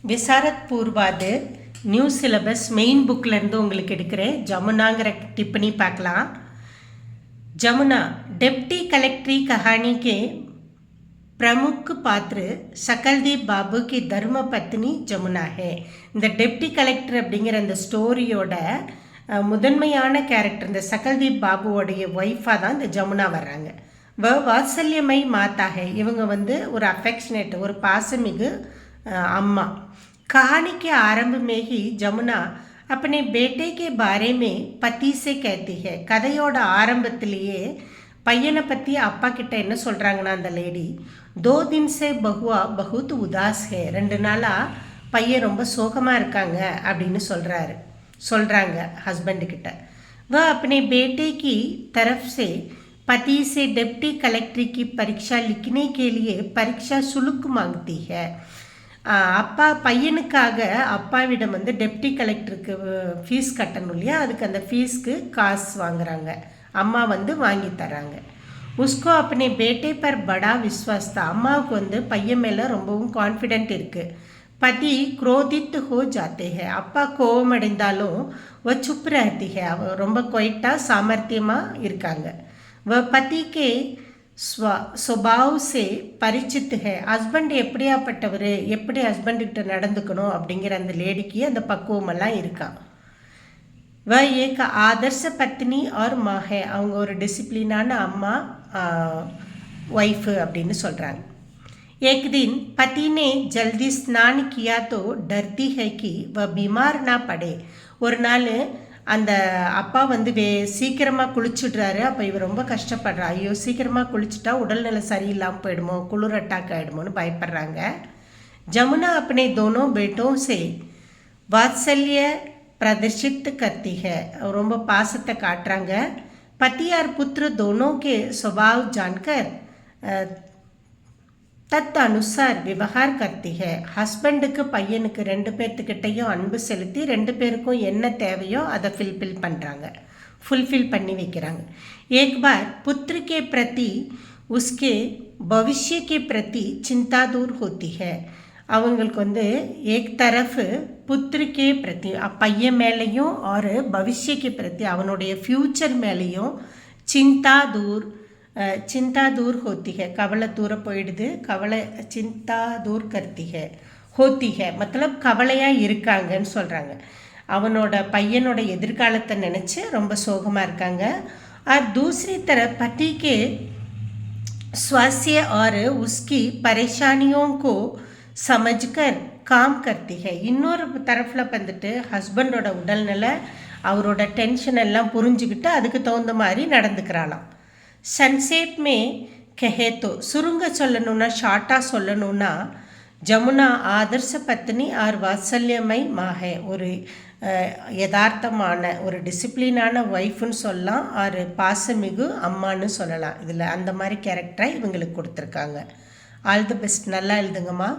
விசாரத் பூர்வாது new syllabus main புக்லேருந்து உங்களுக்கு எடுக்கிறேன். ஜமுனாங்கிற टिप्पणी பார்க்கலாம். जमुना डिप्टी कलेक्ट्री कहानी के प्रमुख पात्र सकलदीप बाबू की धर्म पत्नी जमुना है. இந்த டெப்டி கலெக்டர் அப்படிங்கிற அந்த ஸ்டோரியோட முதன்மையான கேரக்டர் இந்த சகல்தீப் பாபுவோடைய ஒய்ஃபாக தான் இந்த ஜமுனா வர்றாங்க. வாத்சல்யமை மாதா है. இவங்க வந்து ஒரு அஃபெக்ஷனேட் ஒரு பாசமிகு अम्मा. कहानी के आरंभ में ही जमुना अपने बेटे के बारे में पति से कहती है. கதையோட ஆரம்பத்திலேயே பையனை பற்றி அப்பா கிட்ட என்ன சொல்கிறாங்கன்னா அந்த லேடி 2 दिन से बहुआ बहुत उदास है. 2 நாளாக பையன் ரொம்ப சோகமாக இருக்காங்க அப்படின்னு சொல்கிறாங்க ஹஸ்பண்டு கிட்ட. वह अपने बेटे की तरफ से पति से डिप्टी कलेक्ट्री की परीक्षा लिखने के लिए परीक्षा शुल्क मांगती है. அப்பா பையனுக்காக அப்பாவிடம் வந்து டெப்டி கலெக்டருக்கு ஃபீஸ் கட்டணும் இல்லையா, அதுக்கு அந்த ஃபீஸ்க்கு காசு வாங்குறாங்க. அம்மா வந்து வாங்கி தராங்க. உஸ்கோ अपने बेटे पर बड़ा विश्वास था. அம்மாவுக்கு வந்து பையன் மேலே ரொம்பவும் கான்ஃபிடென்ட் இருக்குது. பதி क्रोधित हो जाते हैं. அப்பா கோபம் அடைந்தாலும் वह चुप रहती है. அவ ரொம்ப குவைட்டாக சாமர்த்தியமாக இருக்காங்க. वह पति के स्वभाव से परिचित है. ஹஸ்பண்ட் எப்படியாப்பட்டவர், எப்படி ஹஸ்பண்டுக்கிட்ட நடந்துக்கணும் அப்படிங்கிற அந்த லேடிக்கு அந்த பக்குவமெல்லாம் இருக்கான். वह एक आदर्श पत्नी और माँ है. அவங்க ஒரு டிசிப்ளினான அம்மா ஒய்ஃபு அப்படின்னு சொல்கிறாங்க. एक दिन पति ने जल्दी स्नान किया तो डरती है कि वह बीमार ना पड़े. ஒரு நாள் அந்த அப்பா வந்து சீக்கிரமாக குளிச்சுடுறாரு. அப்போ இவர் ரொம்ப கஷ்டப்படுறா. ஐயோ சீக்கிரமாக குளிச்சுட்டா உடல்நிலை சரியில்லாமல் போயிடுமோ, குளிர் அட்டாக் ஆகிடுமோன்னு பயப்படுறாங்க. जमुना अपने दोनों बेटों से वात्सल्य प्रदर्शित करती है. ரொம்ப பாசத்தை காட்டுறாங்க. पति और पुत्र दोनों के स्वभाव जानकर தத் அனுசார் விவகார் கர்த்தி ஹே. ஹஸ்பண்டுக்கு பையனுக்கு 2 பேர்த்துக்கிட்டையும் அன்பு செலுத்தி 2 பேருக்கும் என்ன தேவையோ அதை ஃபுல்ஃபில் பண்ணி வைக்கிறாங்க. ஏக் பார் புத்திர கே பிரதி உஸ்கே பவிஷ்ய கே பிரதி சிந்தா தூர் ஹோத்தி ஹே. அவங்களுக்கு வந்து ஏக் தரஃபு புத்திரிக்கே பிரதி பையன் மேலேயும் ஒரு பவிஷ்யக்கு பிரதி அவனுடைய ஃப்யூச்சர் மேலேயும் चिंता दूर होती है. கவலை தூர போயிடுது. கவலை चिंता दूर करती है होती है मतलब கவலையாக இருக்காங்கன்னு சொல்கிறாங்க. அவனோட பையனோட எதிர்காலத்தை நினச்சி ரொம்ப சோகமாக இருக்காங்க. और दूसरी तरफ पति के स्वास्थ्य और उसकी परेशानियों को समझकर काम करती है. இன்னொரு தரப்பில் வந்துட்டு ஹஸ்பண்டோட உடல்நிலை அவரோட டென்ஷன் எல்லாம் புரிஞ்சுக்கிட்டு அதுக்கு தகுந்த மாதிரி நடந்துக்கிறாளாம். संक्षेप में कहे तो சுருங்க சொல்லணும்னா ஷார்ட்டாக சொல்லணும்னா ஜமுனா ஆதர்ச பத்னி ஆர் வாத்சல்யமை மாஹே. ஒரு யதார்த்தமான ஒரு டிசிப்ளினான ஒய்ஃப்னு சொல்லலாம், ஆர் பாசமிகு அம்மான்னு சொல்லலாம். இதில் அந்த மாதிரி கேரக்டரை இவங்களுக்கு கொடுத்துருக்காங்க. All the best. நல்லா எழுதுங்கம்மா.